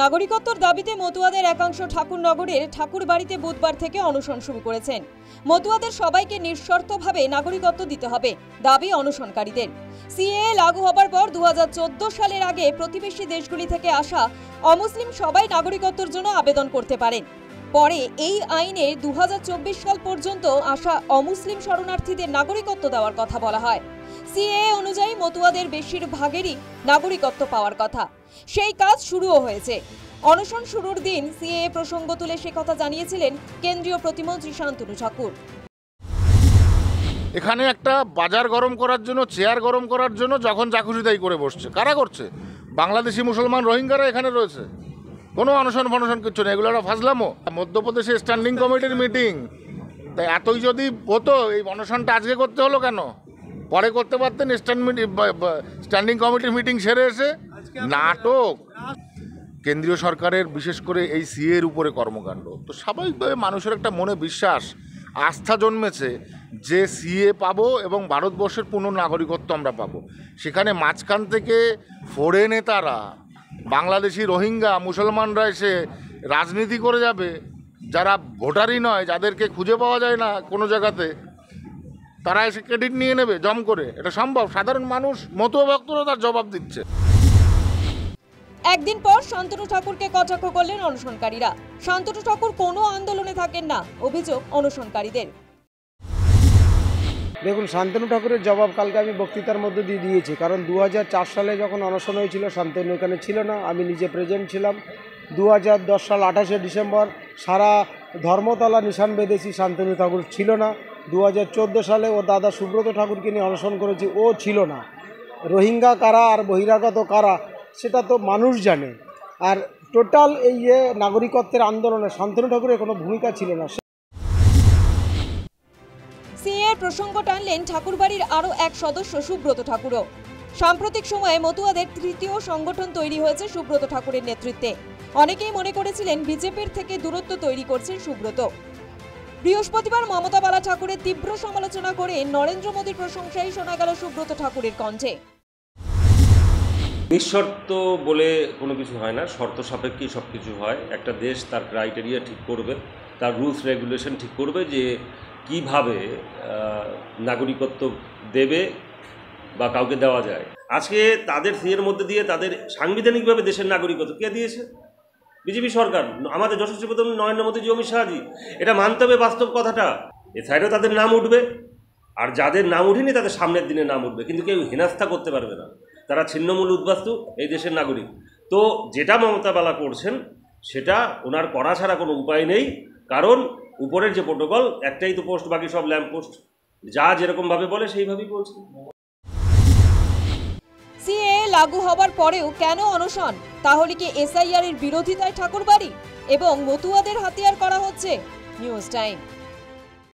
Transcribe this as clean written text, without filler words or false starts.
নাগরিকত্বর দাবিতে মতুয়াদের একাংশ ঠাকুরনগরের ঠাকুরবাড়িতে বুধবার থেকে অনশন শুরু করেছেন। মতুয়াদের সবাইকে নিঃশর্তভাবে নাগরিকত্ব দিতে হবে দাবি অনশনকারীদের। সিএএ লাগু হবার পর 2014 সালের আগে প্রতিবেশী দেশগুলি থেকে আসা অমুসলিম সবাই নাগরিকত্বের জন্য আবেদন করতে পারেন। পরে এই আইনে 2024 সাল পর্যন্ত আসা অমুসলিম শরণার্থীদের নাগরিকত্ব দেওয়ার কথা বলা হয়। সিএএ অনুযায়ী মতুয়াদের বেশিরভাগেরই নাগরিকত্ব পাওয়ার কথা। সেই কাজ শুরুও হয়েছে। অনশন শুরুর দিন সিএএ প্রসঙ্গ তুলে সে কথা জানিয়েছিলেন কেন্দ্রীয় প্রতিমন্ত্রী শান্তনু ঠাকুর। এখানে একটা বাজার গরম করার জন্য, চেয়ার গরম করার জন্য যখন যা খুশি তাই করে বসছে। কারা করছে? বাংলাদেশি মুসলমান রোহিঙ্গারা এখানে রয়েছে। কোনো অনশন ফনশন কিছু নেই, এগুলো একটা ফাজলামো। মধ্যপ্রদেশে স্ট্যান্ডিং কমিটির মিটিং, তাই এতই যদি হতো এই অনশনটা আজকে করতে হলো কেন? পরে করতে পারতেন। স্ট্যান্ডিং কমিটির মিটিং সেরে এসে নাটক। কেন্দ্রীয় সরকারের বিশেষ করে এই সিএর উপরে কর্মকাণ্ড, তো স্বাভাবিকভাবে মানুষের একটা মনে বিশ্বাস, আস্থা জন্মেছে যে সিএ পাবো এবং ভারতবর্ষের পূর্ণ নাগরিকত্ব আমরা পাবো। সেখানে মাঝখান থেকে ফোরে নেতারা, বাংলাদেশি রোহিঙ্গা মুসলমানরা এসে রাজনীতি করে যাবে, যারা ভোটারই নয়, যাদেরকে খুঁজে পাওয়া যায় না কোনো জায়গাতে, তারা এসে ক্রেডিট নিয়ে নেবে জম করে। এটা সম্ভব? সাধারণ মানুষ, মতুয়া ভক্তরা তার জবাব দিচ্ছে। একদিন পর শান্তনু ঠাকুরকে কটাক্ষ করলেন অনশনকারীরা। শান্তনু ঠাকুর কোনো আন্দোলনে থাকেন না, অভিযোগ অনশনকারীদের। দেখুন, শান্তনু ঠাকুরের জবাব কালকে আমি বক্তৃতার মধ্যে দিয়ে দিয়েছি। কারণ 2004 সালে যখন অনশন হয়েছিল শান্তনু এখানে ছিল না, আমি নিজে প্রেজেন্ট ছিলাম। 2010 সাল 28শে ডিসেম্বর সারা ধর্মতলা নিশান বেঁধেছি, শান্তনু ঠাকুর ছিল না। 2014 সালে ওর দাদা সুব্রত ঠাকুরকে নিয়ে অনশন করেছি, ও ছিল না। রোহিঙ্গা কারা আর বহিরাগত কারা সেটা তো মানুষ জানে। আর টোটাল এই নাগরিকত্বের আন্দোলনে শান্তনু ঠাকুরের কোনো ভূমিকা ছিল না। সিএর প্রসঙ্গ টানলেন ঠাকুরবাড়ির আরও এক সদস্য সুব্রত ঠাকুরও। সাম্প্রতিক সময়ে মতুয়াদের তৃতীয় সংগঠন তৈরি হয়েছে সুব্রত ঠাকুরের নেতৃত্বে। অনেকেই মনে করেছিলেন বিজেপির থেকে দূরত্ব তৈরি করছেন সুব্রত। বৃহস্পতিবার মমতা বালা ঠাকুরের তীব্র সমালোচনা করে নরেন্দ্র মোদীর প্রশংসাই শোনা গেল সুব্রত ঠাকুরের কণ্ঠে। নিঃশর্ত বলে কোনো কিছু হয় না, শর্ত সাপেক্ষেই সব কিছু হয়। একটা দেশ তার ক্রাইটেরিয়া ঠিক করবে, তার রুলস রেগুলেশন ঠিক করবে যে কিভাবে নাগরিকত্ব দেবে বা কাউকে দেওয়া যায়। আজকে তাদের সিএর মধ্যে দিয়ে তাদের সাংবিধানিকভাবে দেশের নাগরিকত্ব কে দিয়েছে? বিজেপি সরকার, আমাদের যশস্বী প্রধান নরেন্দ্র মোদীজি, অমিত শাহজি। এটা মানতে হবে বাস্তব কথাটা। এ সাইডেও তাদের নাম উঠবে, আর যাদের নাম উঠেনি তাদের সামনের দিনে নাম উঠবে, কিন্তু কেউ হেনস্থা করতে পারবে না। তারা ছিন্নমূল উদ্বাস্তু, এই দেশের নাগরিক। তো যেটা মমতা বালা করছেন সেটা ওনার করা ছাড়া কোনো উপায় নেই। কারণ উপরের যে প্রোটোকল, একটাই তো পোস্ট, বাকি সব ল্যাম্প পোস্ট, যা যেরকমভাবে বলে সেইভাবেই বলছে। সিএএ লাগু হবার পরেও কেন অনশন? তাহলে কি এসআইআর এর বিরোধিতায় ঠাকুরবাড়ি এবং মতুয়াদের হাতিয়ার করা হচ্ছে? News time.